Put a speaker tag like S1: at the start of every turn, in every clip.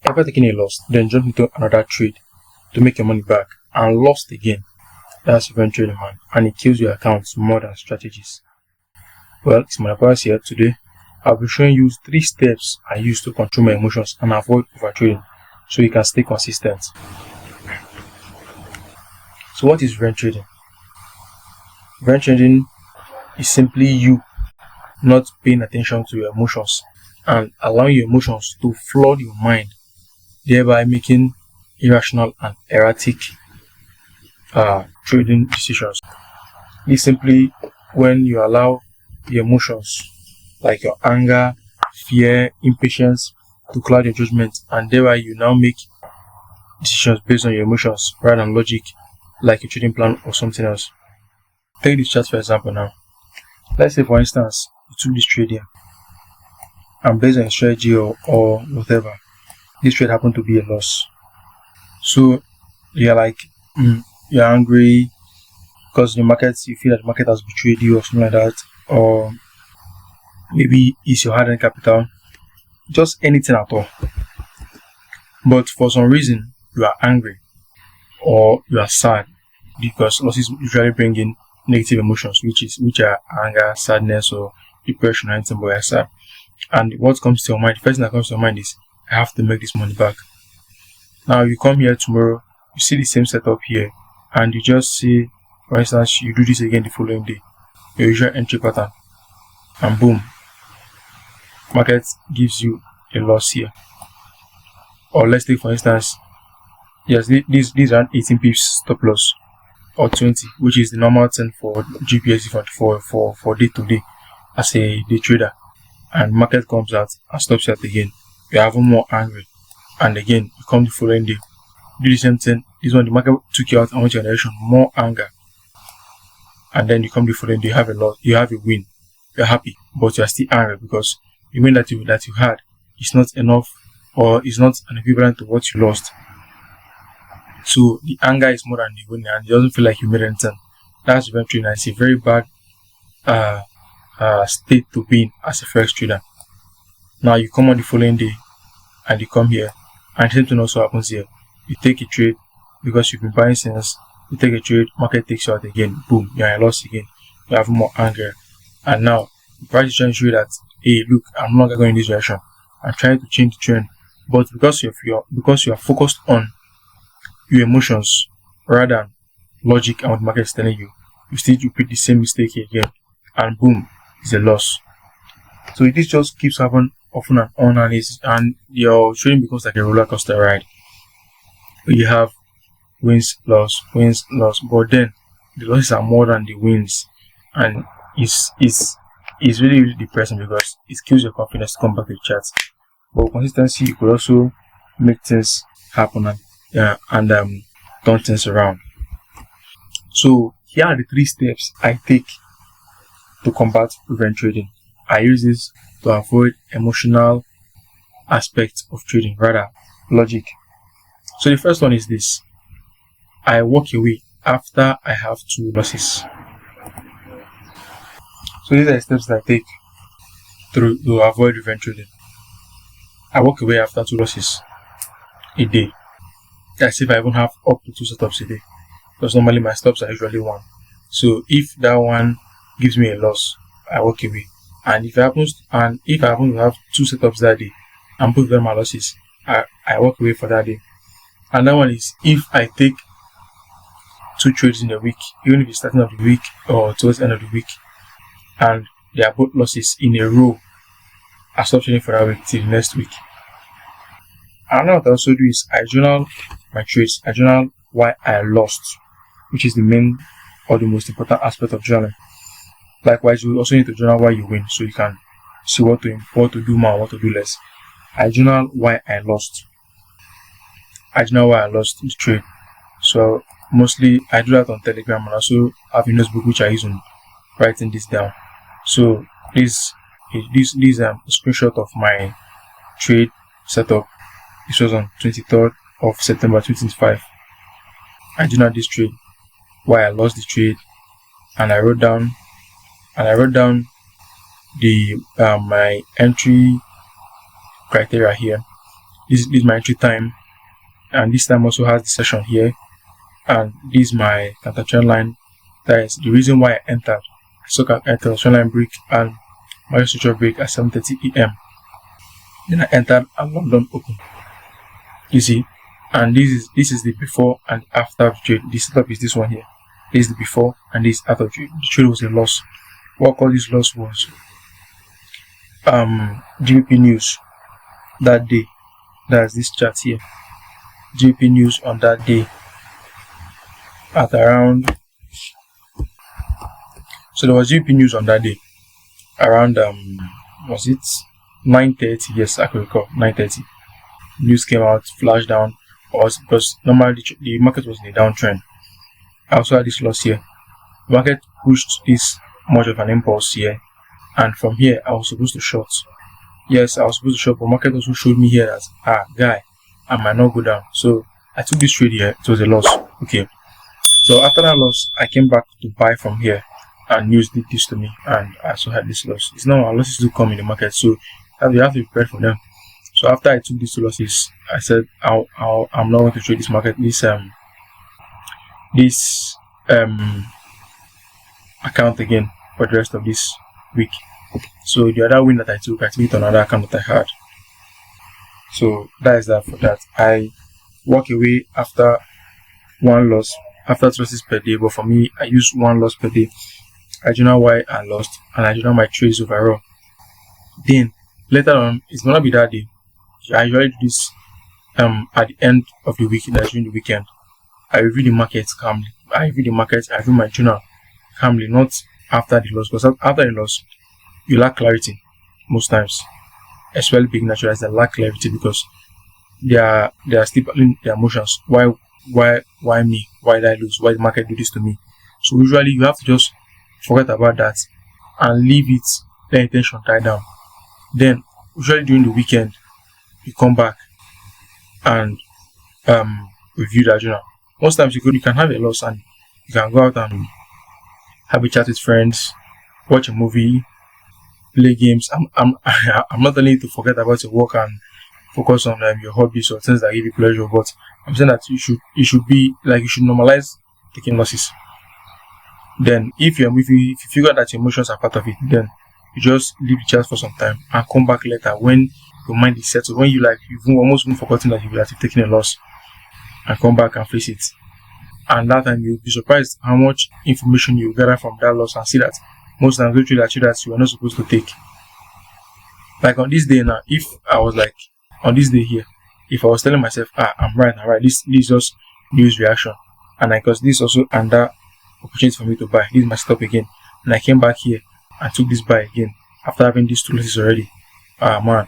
S1: Ever taken a loss, then jump into another trade to make your money back and lost again? That's event trading, man, and it kills your accounts more than strategies. Well, it's Manaparas here. Today I'll be showing you 3 steps I use to control my emotions and avoid overtrading so you can stay consistent. So what is event trading? Event trading is simply you not paying attention to your emotions and allowing your emotions to flood your mind, thereby making irrational and erratic trading decisions. It's simply when you allow your emotions like your anger, fear, impatience to cloud your judgment, and thereby you now make decisions based on your emotions rather than logic, like a trading plan or something else. Take this chart for example now. Let's say for instance you took this trade here, and based on your strategy or whatever, this trade happened to be a loss. So you're like you're angry because the market, you feel that the market has betrayed you or something like that, or maybe it's your hard-earned capital, just anything at all. But for some reason you are angry or you are sad, because losses usually bring in negative emotions, which are anger, sadness, or depression, or anything, but you're sad. And what comes to your mind, the first thing that comes to your mind is, I have to make this money back. Now you come here tomorrow, you see the same setup here, and you just see, for instance, you do this again the following day, your usual entry pattern, and boom, market gives you a loss here. Or let's take for instance, yes, these are 18 pips stop loss, or 20, which is the normal thing for GPSC for day to day as a day trader, and market comes out and stops out again. You're even more angry, and again you come the following day, do the same thing. This one, the market took you out and went your direction, more anger, and then you come the following day, you have a loss, you have a win, you're happy, but you're still angry because the win that you had is not enough, or is not an equivalent to what you lost. So the anger is more than the win, and it doesn't feel like you made anything. That's event trading, and it's a very bad state to be in as a forex trader. Now you come on the following day and you come here, and the same thing also happens here. You take a trade because you've been buying since, you take a trade, market takes you out again, boom, you're at a loss again, you have more anger, and now the price is trying to show you that, hey, look, I'm no longer going in this direction, I'm trying to change the trend, but because you are focused on your emotions rather than logic and what the market is telling you, you still repeat the same mistake again, and boom, it's a loss. So this just keeps happening often and on, and your trading becomes like a roller coaster ride. You have wins, loss, but then the losses are more than the wins, and it's really, really depressing because it kills your confidence to come back to the charts. But consistency, you could also make things happen and turn things around. So here are the 3 steps I take to combat event trading. I use this to avoid emotional aspects of trading, rather logic. So the first one is this: I walk away after I have 2 losses. So these are the steps that I take to avoid event trading. I walk away after 2 losses a day. That's if I even have up to 2 setups a day, because normally my stops are usually 1. So if that one gives me a loss, I walk away. And if I happen to have 2 setups that day and both of them are losses, I walk away for that day. And that one is if I take 2 trades in a week, even if it's starting of the week or towards the end of the week, and they are both losses in a row, I stop trading for that week till next week. And what I also do is I journal my trades. I journal why I lost, which is the main or the most important aspect of journaling. Likewise, you also need to journal why you win, so you can see what to do more, what to do less. I journal why I lost. I journal why I lost the trade. So mostly I do that on Telegram, and also have a notebook which I use on writing this down. So this is a screenshot of my trade setup. This was on 23rd of September 2025. I journaled this trade, why I lost the trade, and I wrote down the my entry criteria here. this is my entry time, and this time also has the session here, and this is my counter trend line. That is the reason why I entered. So I entered trend line break and market structure break at 7:30 a.m. Then I entered a London open. You see, and this is the before and after of the trade. The setup is this one here. This is the before and this is after the trade. The trade was a loss. What caused this loss was GBP news that day. That's this chart here. GBP news on that day at around, so there was GBP news on that day around was it 9:30? Yes, I could recall 9:30. News came out, flashed down, because normally the market was in a downtrend. I also had this loss here. The market pushed this much of an impulse here, and from here I was supposed to short. Yes, I was supposed to short, but market also showed me here that guy, I might not go down. So I took this trade here. It was a loss. Okay. So after that loss, I came back to buy from here, and news did this to me, and I also had this loss. It's not our losses do come in the market, so you have to be prepared for them. So after I took these two losses, I said I'm not going to trade this market, this account again for the rest of this week. So the other win that I took it on another account that I had. So that is that for that. I walk away after one loss, after 2 losses per day, but for me I use one loss per day. I do know why I lost, and I do know my trades overall. Then later on, it's gonna be that day. I usually do this at the end of the week, that's during the weekend. I review the markets calmly. I review my journal calmly, not after the loss, because after the loss, you lack clarity most times. Especially beginner traders, they lack clarity because they are still battling their emotions. Why me? Why did I lose? Why did the market do this to me? So usually you have to just forget about that and leave it, let intention die down. Then usually during the weekend, you come back and review that journal. Most times you can have a loss and you can go out and have a chat with friends, watch a movie, play games. I'm not telling you to forget about your work and focus on your hobbies or things that give you pleasure, but I'm saying that you should be like, you should normalize taking losses. Then if you figure that your emotions are part of it, then you just leave the chat for some time and come back later when your mind is settled, when you've almost forgotten that you've taken a loss, and come back and face it. And that time you'll be surprised how much information you gather from that loss and see that most times you trade that you are not supposed to take. Like on this day now, if I was like on this day here, if I was telling myself, I'm right, this is just news reaction, and because this is also another opportunity for me to buy, this is my stop again, and I came back here and took this buy again after having these 2 losses already. Man,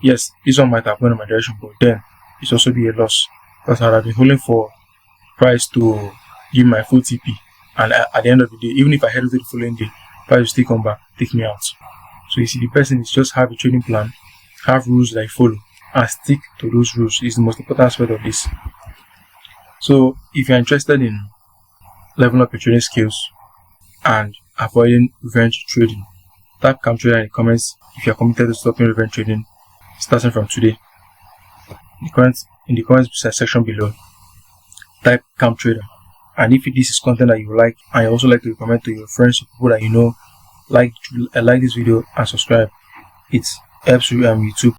S1: yes, this one might have gone in my direction, but then it's also be a loss because I have been holding for price to give my full TP, and at the end of the day, even if I head to the following day, price will still come back, take me out. So you see, the person is just have a trading plan, have rules that I follow, and stick to those rules is the most important aspect of this. So if you're interested in leveling up your trading skills and avoiding revenge trading, type CamTrader in the comments if you're committed to stopping revenge trading starting from today. In the comments section below, type CamTrader. And if this is content that you like and you also like to recommend to your friends, people that you know like this video, and subscribe, it helps you YouTube